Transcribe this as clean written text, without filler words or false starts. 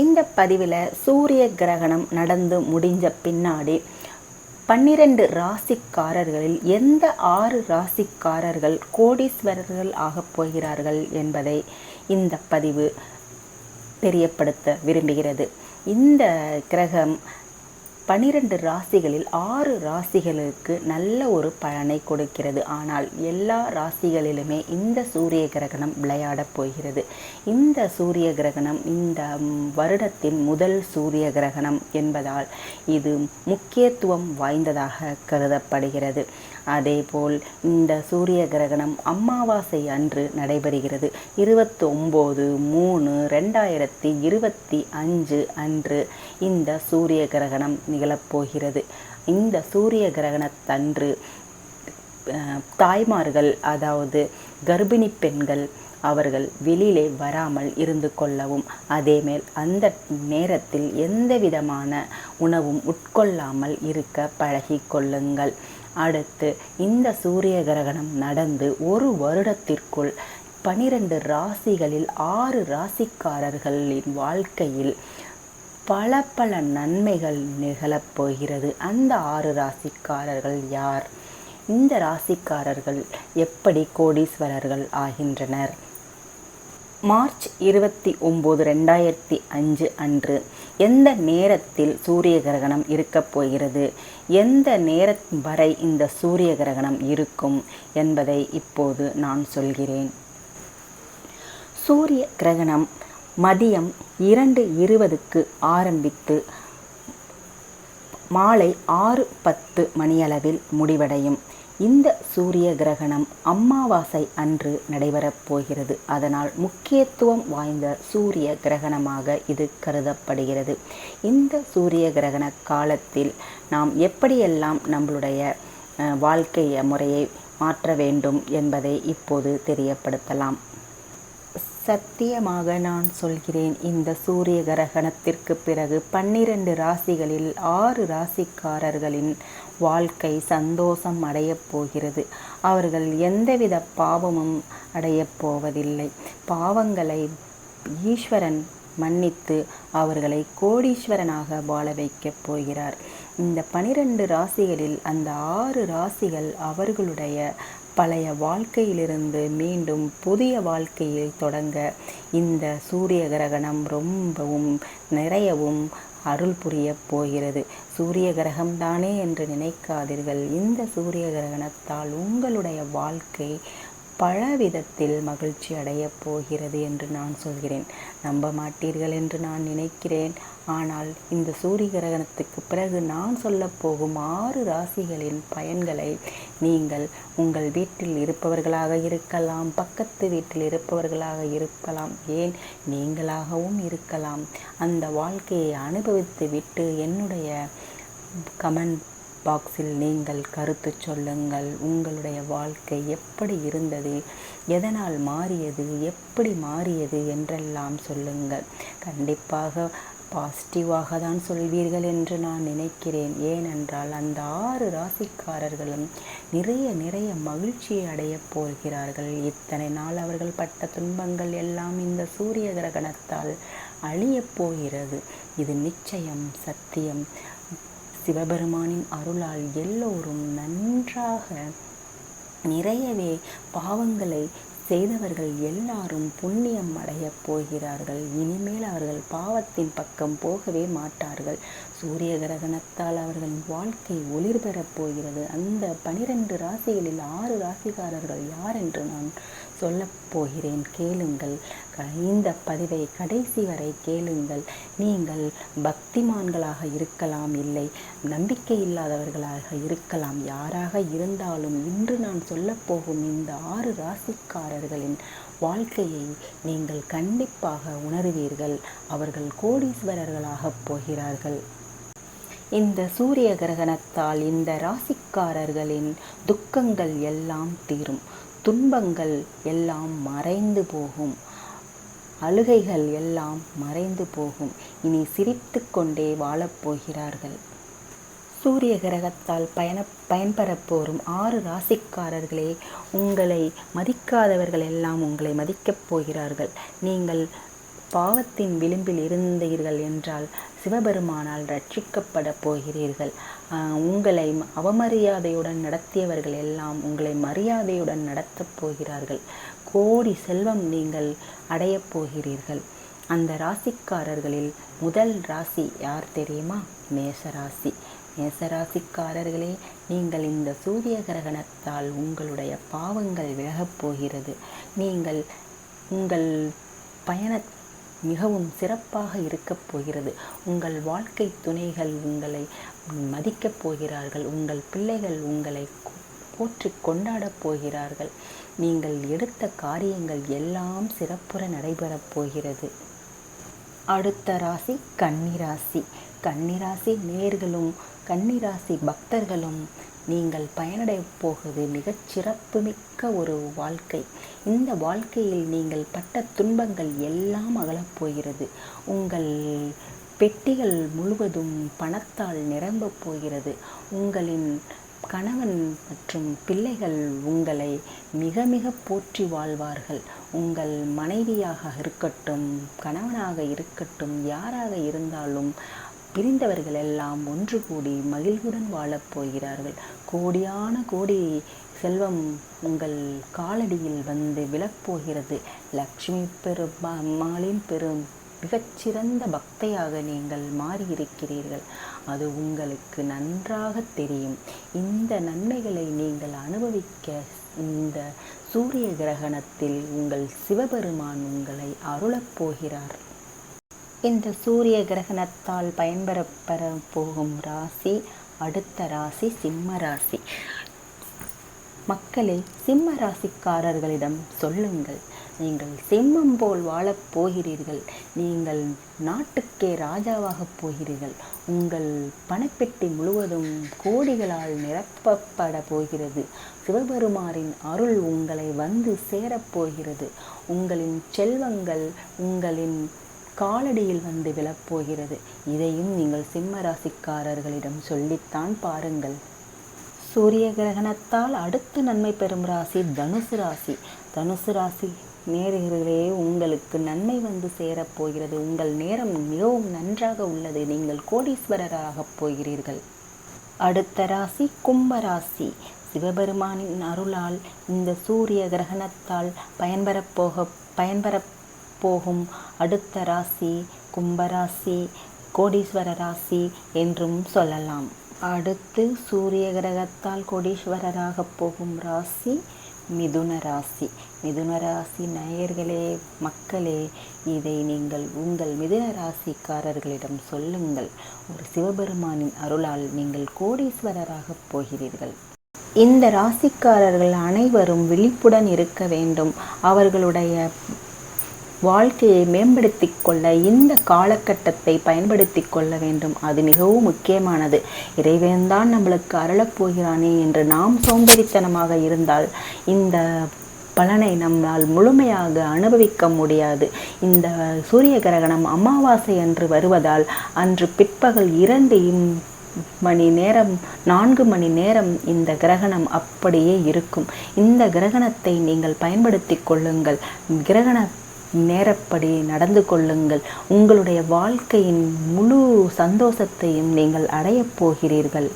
இந்த பதிவில் சூரிய கிரகணம் நடந்து முடிஞ்ச பின்னாடி 12 ராசிக்காரர்களில் எந்த 6 ராசிக்காரர்கள் கோடீஸ்வரர்கள் ஆகப் போகிறார்கள் என்பதை இந்த பதிவு தெரியப்படுத்த விரும்புகிறது. இந்த கிரகம் 12 ராசிகளில் 6 ராசிகளுக்கு நல்ல ஒரு பலனை கொடுக்கிறது. ஆனால் எல்லா ராசிகளிலுமே இந்த சூரிய கிரகணம் விளையாடப் போகிறது. இந்த சூரிய கிரகணம் இந்த வருடத்தின் முதல் சூரிய கிரகணம் என்பதால் இது முக்கியத்துவம் வாய்ந்ததாக கருதப்படுகிறது. அதேபோல் இந்த சூரிய கிரகணம் அமாவாசை அன்று நடைபெறுகிறது. 29/3/2025 அன்று இந்த சூரிய கிரகணம் நிகழப்போகிறது. இந்த சூரிய கிரகணத்தன்று தாய்மார்கள், அதாவது கர்ப்பிணி பெண்கள், அவர்கள் வெளியிலே வராமல் இருந்து கொள்ளவும், அதேமேல் அந்த நேரத்தில் எந்த விதமான உணவும் உட்கொள்ளாமல் இருக்க பழகி கொள்ளுங்கள். அடுத்து இந்த சூரிய கிரகணம் நடந்து ஒரு வருடத்திற்குள் 12 ராசிகளில் 6 ராசிக்காரர்களின் வாழ்க்கையில் பல நன்மைகள் நிகழப்போகிறது. அந்த 6 ராசிக்காரர்கள் யார்? இந்த ராசிக்காரர்கள் எப்படி கோடீஸ்வரர்கள் ஆகின்றனர்? மார்ச் 29, 2005 அன்று எந்த நேரத்தில் சூரிய கிரகணம் இருக்கப் போகிறது, எந்த நேரம் வரை இந்த சூரிய கிரகணம் இருக்கும் என்பதை இப்போது நான் சொல்கிறேன். சூரிய கிரகணம் மதியம் 2:20 ஆரம்பித்து மாலை 6:10 மணியளவில் முடிவடையும். இந்த சூரிய கிரகணம் அமாவாசை அன்று நடைபெறப் போகிறது. அதனால் முக்கியத்துவம் வாய்ந்த சூரிய கிரகணமாக இது கருதப்படுகிறது. இந்த சூரிய கிரகண காலத்தில் நாம் எப்படியெல்லாம் நம்மளுடைய வாழ்க்கை முறையை மாற்ற வேண்டும் என்பதை இப்போது தெரியப்படுத்தலாம். சத்தியமாக நான் சொல்கிறேன், இந்த சூரிய கிரகணத்திற்கு பிறகு 12 ராசிகளில் 6 ராசிக்காரர்களின் வாழ்க்கை சந்தோஷம் அடையப் போகிறது. அவர்கள் எந்தவித பாவமும் அடையப் போவதில்லை. பாவங்களை ஈஸ்வரன் மன்னித்து அவர்களை கோடீஸ்வரனாக வாழ வைக்கப் போகிறார். இந்த 12 ராசிகளில் அந்த 6 ராசிகள் அவர்களுடைய பழைய வாழ்க்கையிலிருந்து மீண்டும் புதிய வாழ்க்கையில் தொடங்க இந்த சூரிய கிரகணம் ரொம்பவும் நிறையவும் அருள் புரிய போகிறது. சூரிய கிரகம் தானே என்று நினைக்காதீர்கள். இந்த சூரிய கிரகணத்தால் உங்களுடைய வாழ்க்கை பல விதத்தில் மகிழ்ச்சி அடையப் போகிறது என்று நான் சொல்கிறேன். நம்ப மாட்டீர்கள் என்று நான் நினைக்கிறேன். ஆனால் இந்த சூரிய கிரகணத்துக்கு பிறகு நான் சொல்லப்போகும் 6 ராசிகளின் பயன்களை நீங்கள் உங்கள் வீட்டில் இருப்பவர்களாக இருக்கலாம், பக்கத்து வீட்டில் இருப்பவர்களாக இருக்கலாம், ஏன் நீங்களாகவும் இருக்கலாம். அந்த வாழ்க்கையை அனுபவித்து விட்டு என்னுடைய கமெண்ட் பாக்ஸில் நீங்கள் கருத்து சொல்லுங்கள். உங்களுடைய வாழ்க்கை எப்படி இருந்தது, எதனால் மாறியது, எப்படி மாறியது என்றெல்லாம் சொல்லுங்கள். கண்டிப்பாக பாசிட்டிவாக தான் சொல்வீர்கள் என்று நான் நினைக்கிறேன். ஏனென்றால் அந்த 6 ராசிக்காரர்களும் நிறைய மகிழ்ச்சியை அடையப் போகிறார்கள். இத்தனை நாள் அவர்கள் பட்ட துன்பங்கள் எல்லாம் இந்த சூரிய கிரகணத்தால் அழியப் போகிறது. இது நிச்சயம், சத்தியம். சிவபெருமானின் அருளால் எல்லோரும் நன்றாக நிறையவே பாவங்களை செய்தவர்கள் எல்லாரும் புண்ணியம் அடையப் போகிறார்கள். இனிமேல் அவர்கள் பாவத்தின் பக்கம் போகவே மாட்டார்கள். சூரிய கிரகணத்தால் அவர்களின் வாழ்க்கை ஒளிர் பெறப் போகிறது. அந்த 12 ராசிகளில் 6 ராசிக்காரர்கள் யார் என்று நான் சொல்லப் போகிறேன். கேளுங்கள். இந்த பதிவை கடைசி வரை கேளுங்கள். நீங்கள் பக்திமான்களாக இருக்கலாம், இல்லை நம்பிக்கை இல்லாதவர்களாக இருக்கலாம். யாராக இருந்தாலும் இன்று நான் சொல்லப்போகும் இந்த 6 ராசிக்காரர்களின் வாழ்க்கையை நீங்கள் கண்டிப்பாக உணர்வீர்கள். அவர்கள் கோடீஸ்வரர்களாகப் போகிறார்கள். இந்த சூரிய கிரகணத்தால் இந்த ராசிக்காரர்களின் துக்கங்கள் எல்லாம் தீரும், துன்பங்கள் எல்லாம் மறைந்து போகும், அழுகைகள் எல்லாம் மறைந்து போகும். இனி சிரித்து கொண்டே வாழப்போகிறார்கள். சூரிய கிரகத்தால் பயன்பெறப் போரும் 6 ராசிக்காரர்களே, உங்களை மதிக்காதவர்கள் எல்லாம் உங்களை மதிக்கப் போகிறார்கள். நீங்கள் பாவத்தின் விளிம்பில் இருந்தீர்கள் என்றால் சிவபெருமானால் ரட்சிக்கப்பட போகிறீர்கள். உங்களை அவமரியாதையுடன் நடத்தியவர்கள் எல்லாம் உங்களை மரியாதையுடன் நடத்தப் போகிறார்கள். கோடி செல்வம் நீங்கள் அடையப் போகிறீர்கள். அந்த ராசிக்காரர்களில் முதல் ராசி யார் தெரியுமா? மேசராசி. மேசராசிக்காரர்களே, நீங்கள் இந்த சூரிய கிரகணத்தால் உங்களுடைய பாவங்கள் விலகப் போகிறது. நீங்கள் உங்கள் பயண மிகவும் சிறப்பாக இருக்கப் போகிறது. உங்கள் வாழ்க்கை துணைகள் உங்களை மதிக்கப் போகிறார்கள். உங்கள் பிள்ளைகள் உங்களை போற்றி கொண்டாடப் போகிறார்கள். நீங்கள் எடுத்த காரியங்கள் எல்லாம் சிறப்புற நடைபெறப் போகிறது. அடுத்த ராசி கன்னிராசி. கன்னிராசி நேர்களும் கன்னிராசி பக்தர்களும் நீங்கள் பயனடைய போவது மிகச் சிறப்புமிக்க ஒரு வாழ்க்கை. இந்த வாழ்க்கையில் நீங்கள் பட்ட துன்பங்கள் எல்லாம் அகலப் போகிறது. உங்கள் பெட்டிகள் முழுவதும் பணத்தால் நிரம்பப் போகிறது. உங்களின் கணவன் மற்றும் பிள்ளைகள் உங்களை மிக மிக போற்றி வாழ்வார்கள். உங்கள் மனைவியாக இருக்கட்டும், கணவனாக இருக்கட்டும், யாராக இருந்தாலும் பிரிந்தவர்கள் எல்லாம் ஒன்று கூடி மகிழ்வுடன் வாழப் போகிறார்கள். கோடியான கோடி செல்வம் உங்கள் காலடியில் வந்து விழப்போகிறது. லக்ஷ்மி பெருமாளின் மிகச்சிறந்த பக்தையாக நீங்கள் மாறியிருக்கிறீர்கள். அது உங்களுக்கு நன்றாக தெரியும். இந்த நன்மைகளை நீங்கள் அனுபவிக்க இந்த சூரிய கிரகணத்தில் உங்கள் சிவபெருமான் உங்களை அருளப் போகிறார். இந்த சூரிய கிரகணத்தால் பயன்பெற போகும் ராசி அடுத்த ராசி சிம்ம ராசி. மக்களே, சிம்ம ராசிக்காரர்களிடம் சொல்லுங்கள், நீங்கள் சிம்மம் போல் வாழப் போகிறீர்கள். நீங்கள் நாட்டுக்கே ராஜாவாகப் போகிறீர்கள். உங்கள் பணப்பெட்டி முழுவதும் கோடிகளால் நிரப்பப்பட போகிறது. சிவபெருமானின் அருள் உங்களை வந்து சேரப்போகிறது. உங்களின் செல்வங்கள் உங்களின் காலடியில் வந்து விழப்போகிறது. இதையும் நீங்கள் சிம்ம ராசிக்காரர்களிடம் சொல்லித்தான் பாருங்கள். சூரிய கிரகணத்தால் அடுத்து நன்மை பெறும் ராசி தனுசு ராசி. தனுசு ராசி நேர்களே, உங்களுக்கு நன்மை வந்து சேரப்போகிறது. உங்கள் நேரம் மிகவும் நன்றாக உள்ளது. நீங்கள் கோடீஸ்வரராகப் போகிறீர்கள். அடுத்த ராசி கும்பராசி. சிவபெருமானின் அருளால் இந்த சூரிய கிரகணத்தால் பயன்பெற போகும் அடுத்த ராசி கும்பராசி, கோடீஸ்வர ராசி என்றும் சொல்லலாம். அடுத்து சூரிய கிரகத்தால் கோடீஸ்வரராக போகும் ராசி மிதுன ராசி. மிதுன ராசி நேயர்களே, மக்களே, இதை நீங்கள் உங்கள் மிதுன ராசிக்காரர்களிடம் சொல்லுங்கள். ஒரு சிவபெருமானின் அருளால் நீங்கள் கோடீஸ்வரராக போகிறீர்கள். இந்த ராசிக்காரர்கள் அனைவரும் விழிப்புடன் இருக்க வேண்டும். அவர்களுடைய வாழ்க்கையை மேம்படுத்தி கொள்ள இந்த காலகட்டத்தை பயன்படுத்தி கொள்ள வேண்டும். அது மிகவும் முக்கியமானது. இறைவன்தான் நம்மளுக்கு அருளப் போகிறானே என்று நாம் சோம்பேறித்தனமாக இருந்தால் இந்த பலனை நம்மால் முழுமையாக அனுபவிக்க முடியாது. இந்த சூரிய கிரகணம் அமாவாசை அன்று வருவதால் அன்று பிற்பகல் 4 மணி நேரம் இந்த கிரகணம் அப்படியே இருக்கும். இந்த கிரகணத்தை நீங்கள் பயன்படுத்தி கொள்ளுங்கள். கிரகண நேரப்படி நடந்து கொள்ளுங்கள். உங்களுடைய வாழ்க்கையின் முழு சந்தோஷத்தையும் நீங்கள் அடையப் போகிறீர்கள்.